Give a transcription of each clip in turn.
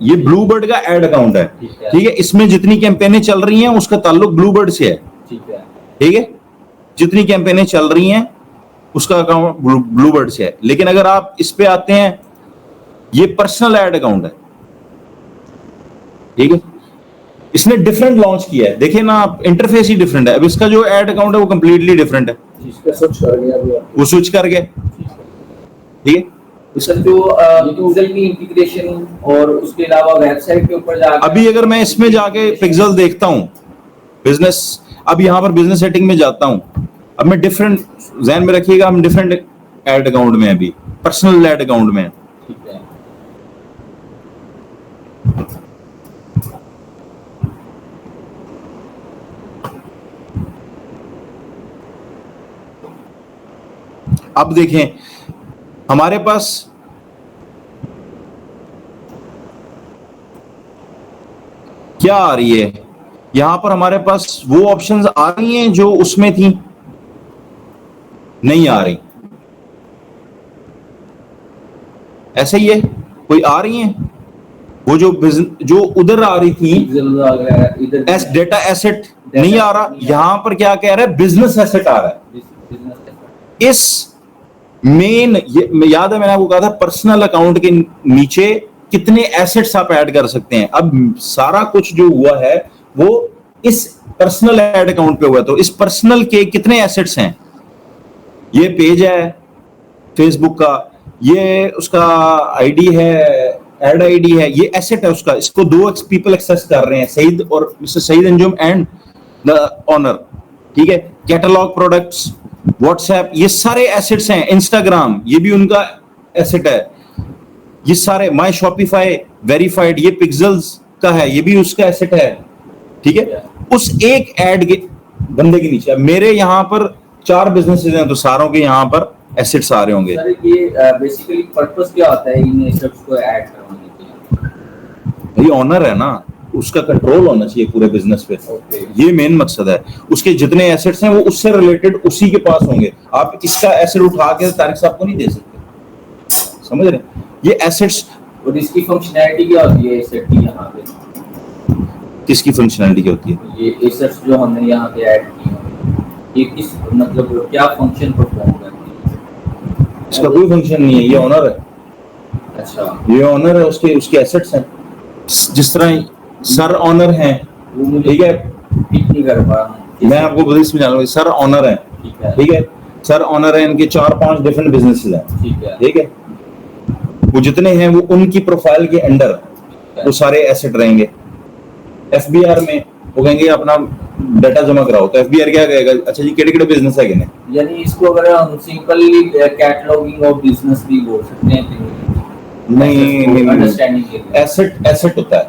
ये ब्लूबर्ड का ad account है, ठीक है। इसमें जितनी कैंपेनें चल रही हैं उसका ताल्लुक ब्लूबर्ड से है, ठीक है। जितनी कैंपेनें चल रही हैं उसका अकाउंट ब्लूबर्ड से है। लेकिन अगर आप इस पे आते हैं, ये पर्सनल एड अकाउंट है, ठीक है। इसने डिफरेंट लॉन्च किया है, देखिए ना आप, इंटरफेस ही डिफरेंट है। अब इसका जो एड अकाउंट है वो कंप्लीटली डिफरेंट है, वो स्विच कर गया, ठीक है। सर जो पिक्सेल की इंटीग्रेशन और उसके अलावा वेबसाइट के ऊपर जाकर, अभी अगर मैं इसमें जाके पिक्सेल देखता हूं बिजनेस, अब यहां पर बिजनेस सेटिंग में जाता हूं, अब मैं डिफरेंट, ध्यान में रखिएगा, हम डिफरेंट एड अकाउंट में, अभी पर्सनल एड अकाउंट में, ठीक है। अब देखें हमारे पास क्या आ रही है, यहां पर हमारे पास वो ऑप्शंस आ रही हैं जो उसमें थी, नहीं आ रही। ऐसे ही है, कोई आ रही हैं वो जो उधर आ रही थी, डेटा एसेट नहीं आ रहा, यहां पर क्या कह रहा है, बिजनेस एसेट आ रहा है। इस मेन, याद है मैंने आपको कहा था पर्सनल अकाउंट के नीचे कितने एसेट्स आप ऐड कर सकते हैं। अब सारा कुछ जो हुआ है वो इस पर्सनल ऐड अकाउंट पे हुआ, तो इस पर्सनल के कितने एसेट्स हैं, ये पेज है फेसबुक का, ये उसका आईडी है, ऐड आईडी है, ये एसेट है उसका, इसको 2 पीपल एक्सेस कर रहे हैं, सईद और mister Saeed Anjum and the owner, ठीक है। कैटलॉग प्रोडक्ट्स, व्हाट्सएप, ये सारे एसेट्स हैं। इंस्टाग्राम, ये भी उनका एसेट है। ये सारे माय शॉपिफाई वेरीफाइड, ये पिक्सेल्स का है, ये भी उसका एसेट है, ठीक है। उस एक ऐड के बंदे के नीचे मेरे यहाँ पर 4 बिजनेसेस हैं, तो सारों के यहाँ पर एसेट्स आ रहे होंगे। सर ये बेसिकली पर्पस क्या होता है इन एसेट्स को ऐड करने के? ये ऑनर है ना, उसका कंट्रोल होना चाहिए पूरे बिजनेस पे, ये मेन मकसद है। उसके जितने एसेट्स हैं वो उससे रिलेटेड उसी के पास होंगे। आप इसका एसेट उठा के तारिक साहब को नहीं दे सकते, समझ रहे हैं? ये एसेट्स और इसकी फंक्शनैलिटी क्या होती है एसेट की यहाँ पे? किसकी फंक्शनैलिटी क्या होती है? ये एसेट्स जो हमने यहाँ पे ऐड की हैं, ये किस मतलब क्या फंक्शन परफॉर्म करती है? इसका कोई फंक्शन नहीं है, ये ऑनर है। अच्छा, ये ऑनर है, उसके एसेट्स हैं। जिस तरह सर ऑनर हैं, ठीक है, नहीं कर पा मैं आपको बड़ी समझा रहा हूँ। सर ऑनर है, ठीक है, सर ऑनर है, इनके 4-5 डिफरेंट बिजनेसेस हैं, ठीक है। वो जितने हैं वो उनकी प्रोफाइल के अंडर वो सारे एसेट रहेंगे। एफबीआर में वो कहेंगे अपना डाटा जमा कराओ, तो एफबीआर क्या कहेगा, अच्छा जी केड़े बिजनेस है किने, यानी इसको अगर हम सिंपली कैटलॉगिंग ऑफ बिजनेस भी बोल सकते हैं? नहीं, अंडरस्टैंडिंग के लिए एसेट होता है,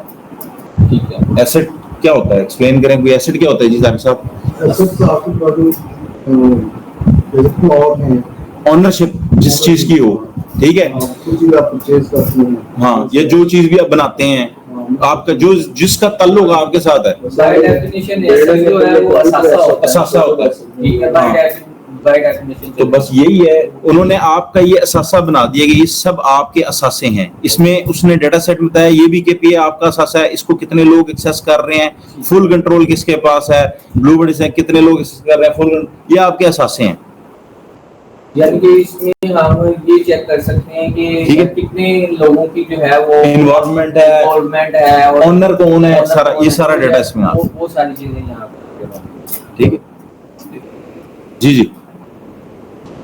ठीक है। एसेट क्या होता है, एक्सप्लेन करें। कोई एसेट क्या होता है जी साहब? एसेट तो आपके पास ऑनरशिप जिस चीज की हो, ठीक है। हाँ, ये जो चीज भी आप बनाते हैं, आपका जो जिसका ताल्लुक आपके साथ है, बाय डेफिनेशन एसेट जो है वो असासा होता है, ठीक है। बाय डेफिनेशन तो बस यही है, उन्होंने आपका ये असासा बना दिया कि ये सब आपके असासे हैं। इसमें उसने डेटा सेट बताया, ये भी के पी आपका असासा है, इसको कितने लोग एक्सेस कर रहे हैं, फुल कंट्रोल किसके पास है, ब्लूबर्ड से कितने लोग एक्सेस कर रहे हैं, फुल, ये आपके असासे हैं। यानी कि इसमें हम ये चेक कर सकते हैं कि कितने लोगों की जो है वो इन्वॉल्वमेंट है, और ओनर कौन है, सारा ये सारा डेटा इसमें आता है, वो सारी चीजें यहाँ पे, ठीक है जी जी।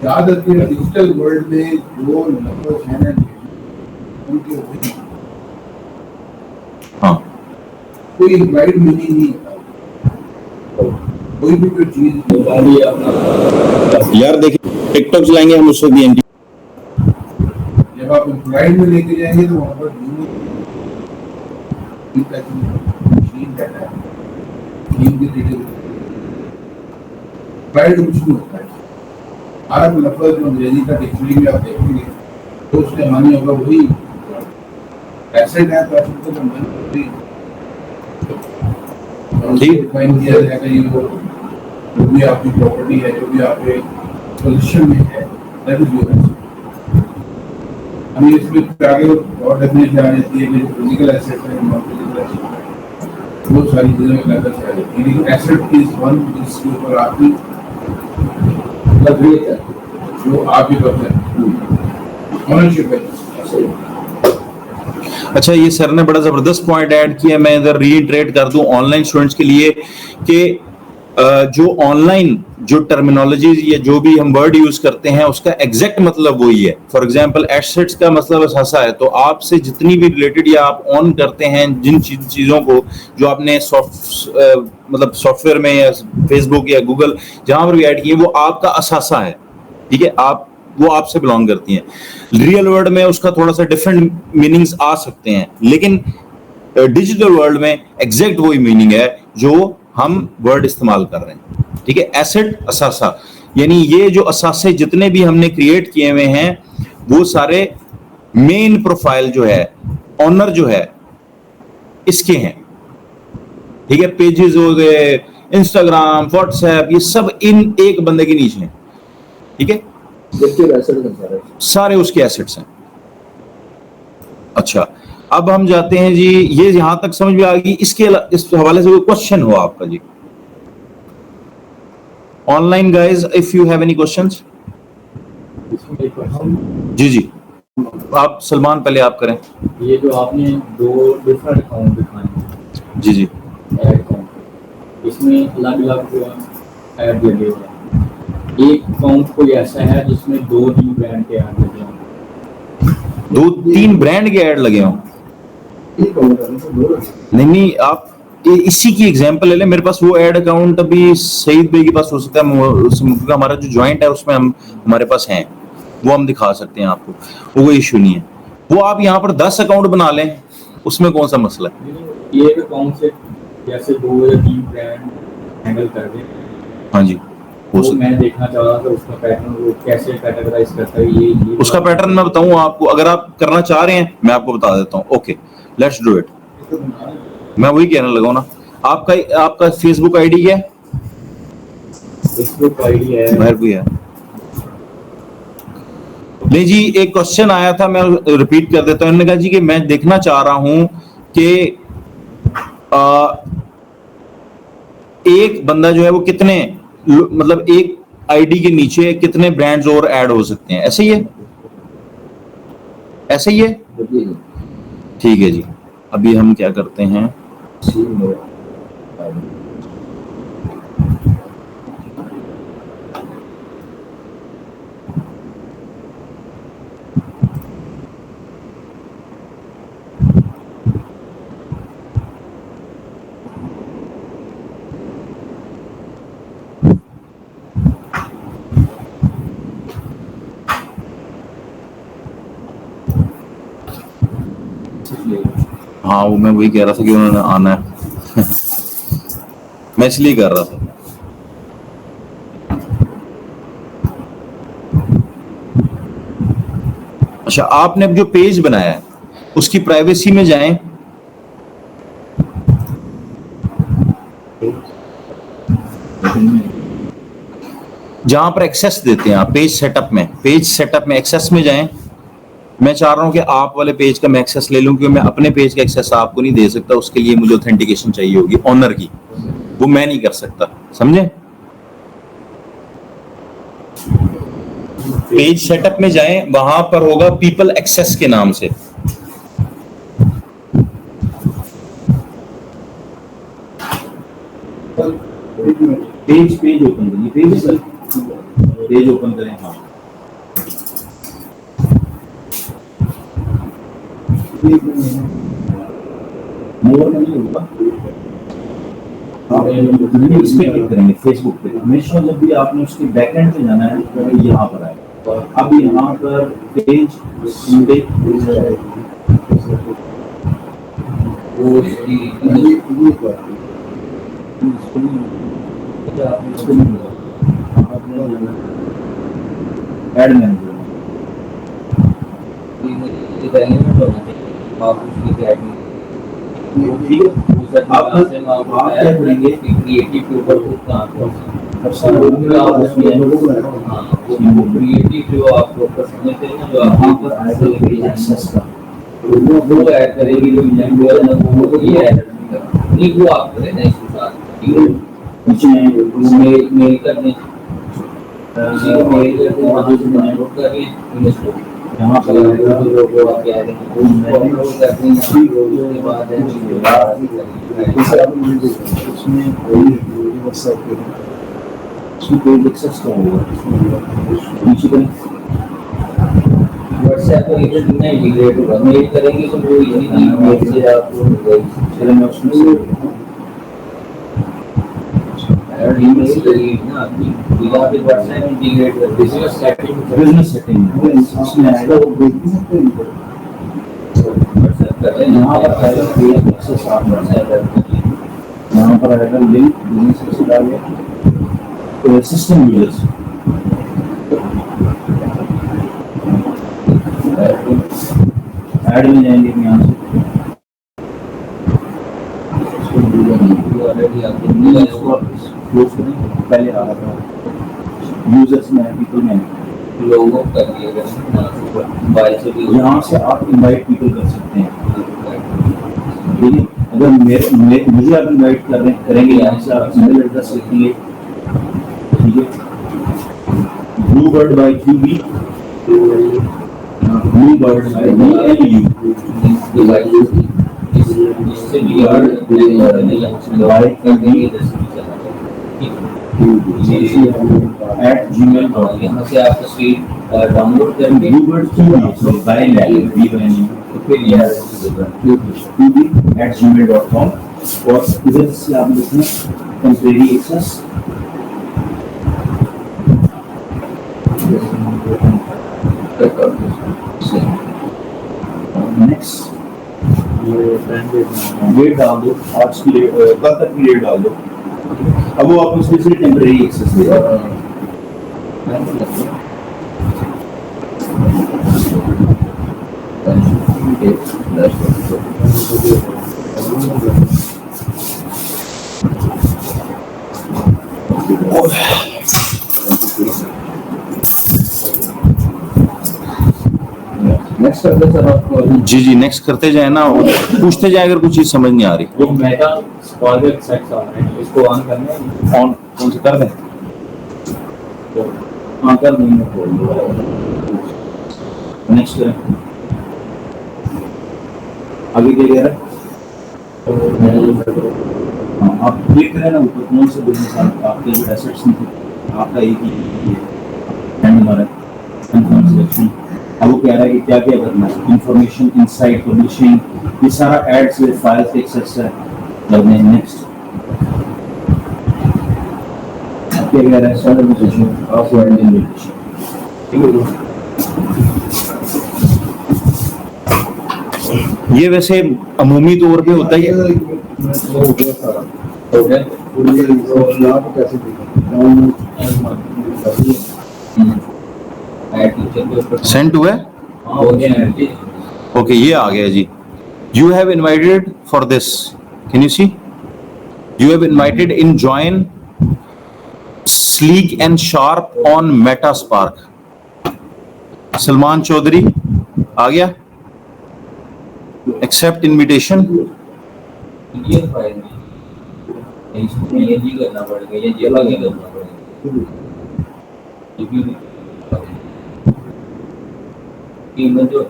याद रखिए डिजिटल वर्ल्ड में जो नंबर है ना उनके वही, हाँ, कोई इम्प्लाइड मीनिंग नहीं है, कोई भी कोई चीज यार देखिए टिकटॉक चलाएंगे हम, उससे भी एंटी, जब आप इम्प्लाइड में लेके जाएंगे तो वहाँ पर मशीन डाटा है, मशीन की डिटेल इम्प्लाइड कुछ नहीं होता है। अरब लफ्ज़ जो अंग्रेजी का डिक्शनरी में आप देखेंगे तो उसके मानी होगा वही एसेट है, तो एसेट को मानी ठीक डिफाइन किया जाएगा। ये वो जो भी आपकी प्रॉपर्टी है, जो भी आपके पोजीशन में है, दैट इज योर एसेट। अभी इसमें आगे और डेफिनेशन आ जाती है कि फिजिकल एसेट है, नॉन फिजिकल एसेट है, बहुत सारी चीजें अलग से आ जाती है। लेकिन एसेट इज वन जिसके ऊपर आपकी लग्रेट है जो आप ही करते हैं, ओनरशिप है। अच्छा, ये सर ने बड़ा जबरदस्त पॉइंट ऐड किया, मैं इधर रीइटरेट कर दूं ऑनलाइन स्टूडेंट्स के लिए कि जो ऑनलाइन जो टर्मिनोलॉजीज या जो भी हम वर्ड यूज करते हैं उसका एग्जैक्ट मतलब वही है। फॉर एग्जांपल एसेट्स का मतलब असासा है, तो आपसे जितनी भी रिलेटेड या आप ऑन करते हैं जिन चीजों को जो आपने मतलब सॉफ्टवेयर में या फेसबुक या गूगल जहां पर भी ऐड किए वो आपका असासा है, ठीक है, आप वो आपसे बिलोंग करती हैं। रियल वर्ल्ड में उसका थोड़ा सा डिफरेंट मीनिंग्स आ सकते हैं, लेकिन डिजिटल वर्ल्ड में एग्जैक्ट वही मीनिंग है जो हम वर्ड इस्तेमाल कर रहे हैं, ठीक है। एसेट असासा यानी ये जो असासे जितने भी हमने क्रिएट किए हुए हैं वो सारे मेन प्रोफाइल जो है, ऑनर जो है इसके हैं, ठीक है। पेजेस हो गए, इंस्टाग्राम, व्हाट्सएप, ये सब इन एक बंदे के नीचे हैं, ठीक है। सारे उसके एसेट्स हैं। अच्छा, अब हम जाते हैं जी, ये यहां तक समझ में आ गई। इस हवाले से कोई क्वेश्चन हो आपका जी online guys, if you have any questions? जी जी, आप सलमान पहले आप करें। ये जो आपने दो डिफरेंट अकाउंट दिखाए जी जी, ऐड अकाउंट, इसमें अलग अलग ऐड लगे हुए हैं। एक अकाउंट कोई ऐसा है जिसमें दो न्यू ब्रांड के ऐड लगे हों, 2-3 ब्रांड के ऐड लगे हों? नहीं, आप इसी की एग्जांपल ले लें। मेरे पास वो ऐड अकाउंट अभी सईद भाई के पास हो सकता है, हमारा जो ज्वाइंट है उसमें हमारे पास हैं, वो हम दिखा सकते हैं आपको, वो कोई इशू नहीं है। वो आप यहाँ पर 10 अकाउंट बना लें, उसमें कौन सा मसला है? एक अकाउंट से जैसे 2 या 3 ब्रांड हैंडल कर दें। हाँ जी, तो मैं देखना चाह रहा था उसका पैटर्न वो कैसे कैटेगराइज करता है। ये उसका पैटर्न मैं बताऊं आपको, अगर आप करना चाह रहे हैं मैं आपको बता देता हूं। Okay, let's do it. मैं वही कहने लगा ना, आपका फेसबुक आईडी क्या है? फेसबुक आईडी है बाहर भी है। नहीं जी, एक क्वेश्चन आया था, मैं रिपीट कर देता हूं। उन्होंने कहा जी कि मैं देखना चाह रहा हूं कि एक बंदा जो है वो कितने, मतलब एक आईडी के नीचे कितने ब्रांड्स और ऐड हो सकते हैं, ऐसे ही है? ऐसे ही है, ठीक है जी। अभी हम क्या करते हैं, हाँ वो मैं वही कह रहा था कि उन्होंने आना है मैं इसलिए कर रहा था। अच्छा, आपने अब जो पेज बनाया है उसकी प्राइवेसी में जाएं, जहां पर एक्सेस देते हैं आप पेज सेटअप में एक्सेस में जाएं। मैं चाह रहा हूं कि आप वाले पेज का मैं एक्सेस ले लूं, क्योंकि मैं अपने पेज का एक्सेस आपको नहीं दे सकता, उसके लिए मुझे ऑथेंटिकेशन चाहिए होगी ऑनर की, वो मैं नहीं कर सकता, समझे? पेज सेटअप में जाएं, वहां पर होगा पीपल एक्सेस के नाम से। पेज ओपन करिए, पेज ओपन करें। हाँ, मोर में नहीं होगा, इस पे क्लिक करेंगे फेसबुक पे। हमेशा जब भी आपने उसके बैकएंड पे जाना है तो यहाँ पर आएगा। अब यहाँ पर पेज ऐड मैनेजर ठीक है। आप क्या करेंगे, क्रिएटिव के ऊपर क्रिएटिव जो आपको पसंद है ना, जो आपको एक्सेस का वो ऐड करेगी, जो वो ये ऐड नहीं, वो आप करें ना इसके साथ, ठीक है। मेल करने यहाँ पर व्हाट्सएप पर इतना इंटीग्रेट होगा, मेल करेंगे तो वो यही मेल से आपको चलो मैं उसमें ईमेल करिए ना आपकी व्हाट्सएप इंटीग्रेट कर बिजनेस सेटिंग उसमें आएगा, वो भेज भी सकते हैं व्हाट्सएप कर रहे हैं। यहाँ पर आएगा एक्सेस, आप व्हाट्सएप करिए, यहाँ पर आएगा लिंक बिजनेस से डालिए तो सिस्टम यूजर्स ऐड में जाएंगे यहाँ से ऑलरेडी आपको क्लोज करें, पहले आ रहा था यूजर्स में पीपल में लोगों कर दिया मोबाइल से भी, यहाँ से आप इनवाइट पीपल कर सकते हैं। ठीक है, अगर मुझे आप इनवाइट करेंगे यहाँ से आप ईमेल एड्रेस लिखेंगे, ठीक है, Bluebird by QB, Bluebird by BLU, इससे भी @gmail.com, यहाँ से आप तस्वीर डाउनलोड करके Bluebird QB by फिर QB@gmail.com और इधर से आप लिखें टेम्परेरी एक्सेस, नेक्स्ट डेट डाल दो, आज की डेट, कल तक की डेट डाल दो। अब वो आपको स्पेशली टेम्परेरी एक्सेस देगा। नेक्स्ट करते सर आपको जी नेक्स्ट करते जाए ना, पूछते जाए अगर कुछ चीज समझ नहीं आ रही। वो मेटा स्पॉइलर सेट्स आ रहे हैं, इसको ऑन करना है, ऑन कौन से कर दें? ऑन कर देंगे। नेक्स्ट आगे क्या कह रहा है? आप क्लिक करें ना ऊपर, कौन से बिजनेस आपके जो एसेट्स हैं आपका एक ही हैंड हमारा कंफर्म सिलेक्शन। अब वो कह रहा है कि क्या क्या करना है, इंफॉर्मेशन, इनसाइट, पब्लिशिंग, ये सारा एड्स विद फाइल्स एक्सेस है करने। नेक्स्ट क्या कह रहा है? Server position of world invitation, ठीक है। ये वैसे अमूमी तौर पे होता है हो गया सारा, हो गया यहाँ पे कैसे सेंड हुआ है। हो गया। ओके ये आ गया जी। You have invited for this, can you see, you have invited in join sleek and sharp on Meta Spark. Salman Chaudhary आ गया, एक्सेप्ट इनविटेशन। ये फाइल में इसमें ये जी करना पड़ेगा, ये जी अलग ही करना पड़ेगा। जो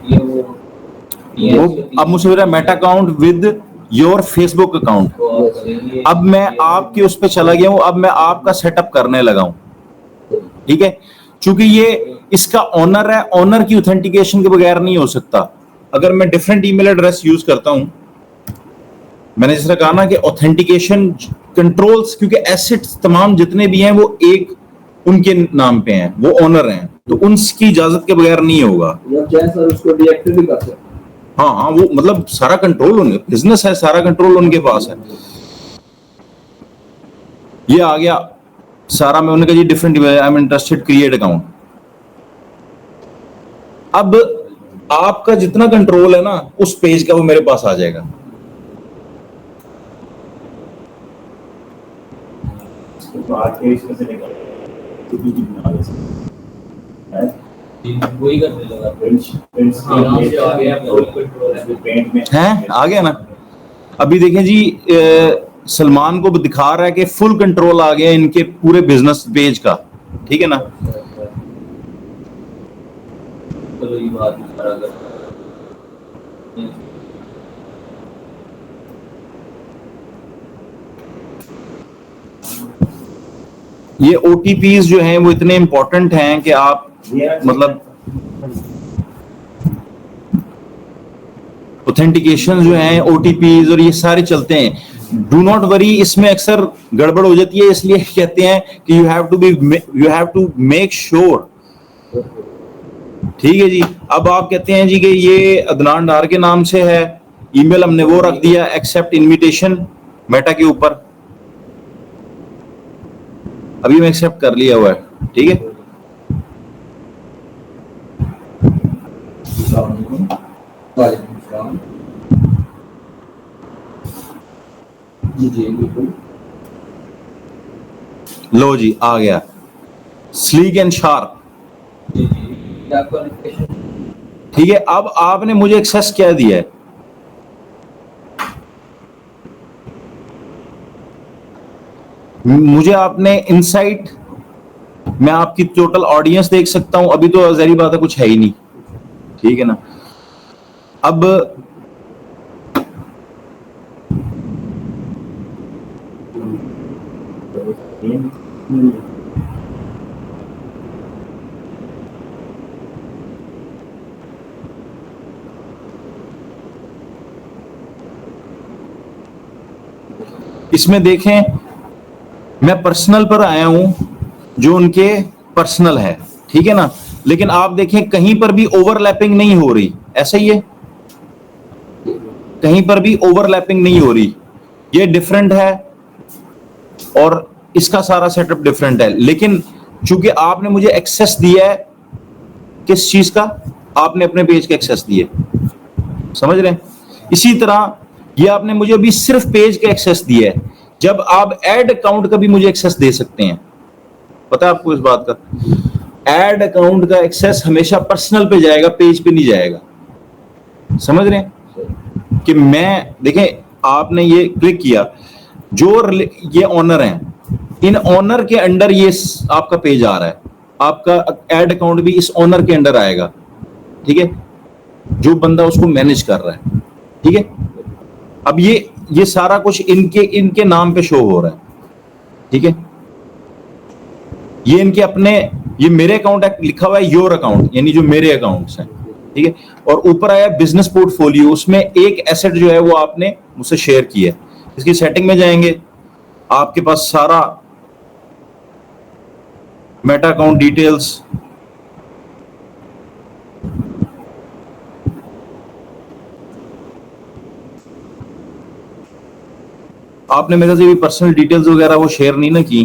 ये वो अब मुझे मेरा Meta account with your Facebook account. अब मैं आपके उस पे चला गया हूं, अब मैं आपका सेटअप करने लगा हूं, ठीक है। चूंकि ये इसका ऑनर है, ऑनर की ऑथेंटिकेशन के बगैर नहीं हो सकता। अगर मैं डिफरेंट ईमेल एड्रेस यूज करता हूं, मैंने जैसा कहा ना कि ऑथेंटिकेशन कंट्रोल्स, क्योंकि एसेट्स तमाम जितने भी हैं वो एक उनके नाम पे हैं, वो ऑनर हैं, तो उनकी इजाजत के बगैर नहीं होगा। सर उसको डीएक्टिव भी कर सकते हैं। हाँ, वो मतलब सारा कंट्रोल उनके, बिजनेस है, सारा कंट्रोल उनके पास है। ये आ गया सारा, मैं उन्होंने कहा जी different, I am interested, create account. अब आपका जितना कंट्रोल है ना उस पेज का, वो मेरे पास आ जाएगा। तो आगे इसमें से निकल तो भी बना दे सकते हैं। वही करने लगा पेंट्स यहाँ से आ गया पेंट में हैं आ गया ना। अभी देखें जी सलमान को दिखा रहा है कि फुल कंट्रोल आ गया इनके पूरे बिजनेस पेज का, ठीक है ना। चलो ये बात ये OTPs जो हैं वो इतने इंपॉर्टेंट हैं कि आप मतलब ऑथेंटिकेशन जो हैं OTPs और ये सारे चलते हैं। डू नॉट वरी, इसमें अक्सर गड़बड़ हो जाती है, इसलिए कहते हैं कि you have to make sure, ठीक है जी। अब आप कहते हैं जी कि ये अदनान डार के नाम से है, ईमेल हमने वो रख दिया एक्सेप्ट इनविटेशन मेटा के ऊपर, अभी मैं एक्सेप्ट कर लिया हुआ है, ठीक है। लो जी आ गया स्लीक एंड शार्प, ठीक है। अब आपने मुझे एक्सेस क्या दिया है, मुझे आपने इनसाइट, मैं आपकी टोटल ऑडियंस देख सकता हूं, अभी तो जहरी बात है कुछ है ही नहीं, ठीक है ना। अब इसमें देखें मैं पर्सनल पर आया हूं जो उनके पर्सनल है, ठीक है ना। लेकिन आप देखें कहीं पर भी ओवरलैपिंग नहीं हो रही, ऐसा ही है, कहीं पर भी ओवरलैपिंग नहीं हो रही, ये डिफरेंट है और इसका सारा सेटअप डिफरेंट है। लेकिन चूंकि आपने मुझे एक्सेस दिया है, किस चीज का, आपने अपने पेज का एक्सेस दिया, समझ रहे हैं। इसी तरह ये आपने मुझे अभी सिर्फ पेज का एक्सेस दिया है, जब आप ऐड अकाउंट का भी मुझे एक्सेस दे सकते हैं, पता है आपको इस बात का। ऐड अकाउंट का एक्सेस हमेशा पर्सनल पे जाएगा, पेज पे नहीं जाएगा, समझ रहे हैं। कि मैं देखें आपने ये क्लिक किया, जो ये ऑनर हैं, इन ऑनर के अंडर ये आपका पेज आ रहा है, आपका ऐड अकाउंट भी इस ऑनर के अंडर आएगा, ठीक है, जो बंदा उसको मैनेज कर रहा है, ठीक है। अब ये सारा कुछ इनके नाम पे शो हो रहा है, ठीक है। ये इनके अपने, ये मेरे अकाउंट लिखा हुआ है योर अकाउंट, यानी जो मेरे अकाउंट्स हैं, ठीक है। और ऊपर आया बिजनेस पोर्टफोलियो, उसमें एक एसेट जो है वो आपने मुझसे शेयर किया है। इसकी सेटिंग में जाएंगे, आपके पास सारा मेटा अकाउंट डिटेल्स, आपने मेरे से भी पर्सनल डिटेल्स वगैरह वो शेयर नहीं ना की,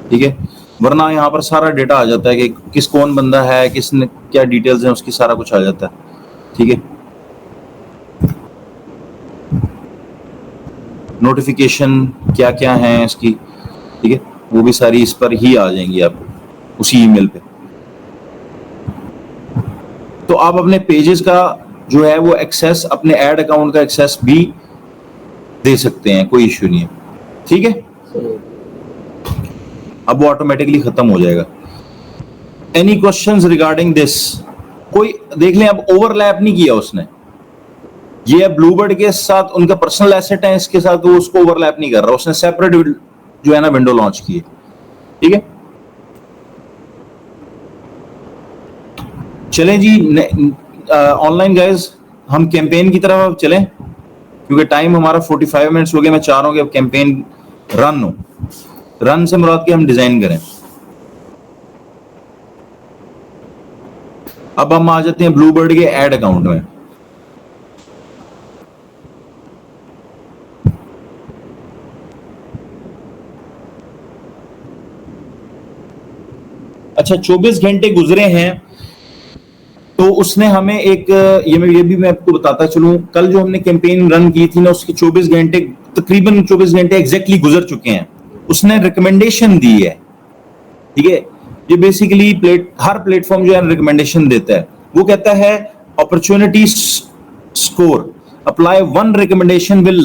ठीक है, वरना यहाँ पर सारा डेटा आ जाता है कि किस कौन बंदा है, किसने क्या डिटेल्स हैं उसकी, सारा कुछ आ जाता है, ठीक है। नोटिफिकेशन क्या क्या है इसकी, ठीक है, वो भी सारी इस पर ही आ जाएंगी आप उसी ईमेल पे। तो आप अपने पेजेस का जो है वो एक्सेस, अपने ऐड अकाउंट का एक्सेस भी दे सकते हैं, कोई इश्यू नहीं है, ठीक है। अब वो ऑटोमेटिकली खत्म हो जाएगा। Any questions regarding this? कोई देख लें, अब ओवरलैप नहीं किया उसने, ये ब्लूबर्ड के साथ उनका पर्सनल एसेट है, इसके साथ वो उसको ओवरलैप नहीं कर रहा, उसने सेपरेट जो है ना विंडो लॉन्च की है, ठीक है। चलें जी ऑनलाइन गाइज, हम कैंपेन की तरफ चलें, क्योंकि टाइम हमारा 45 मिनट्स हो गया। मैं चाह रहा हूं कि अब कैंपेन रन हो, रन से मुराद के हम डिजाइन करें। अब हम आ जाते हैं ब्लूबर्ड के ऐड अकाउंट में। अच्छा 24 घंटे गुजरे हैं, तो उसने हमें एक ये भी मैं आपको बताता चलूं, कल जो हमने कैंपेन रन की थी ना, उसके 24 घंटे तकरीबन 24 घंटे एग्जैक्टली गुजर चुके हैं, उसने रिकमेंडेशन दी है, ठीक है। ये बेसिकली हर प्लेटफॉर्म जो है रिकमेंडेशन देता है। वो कहता है opportunity score, apply one recommendation will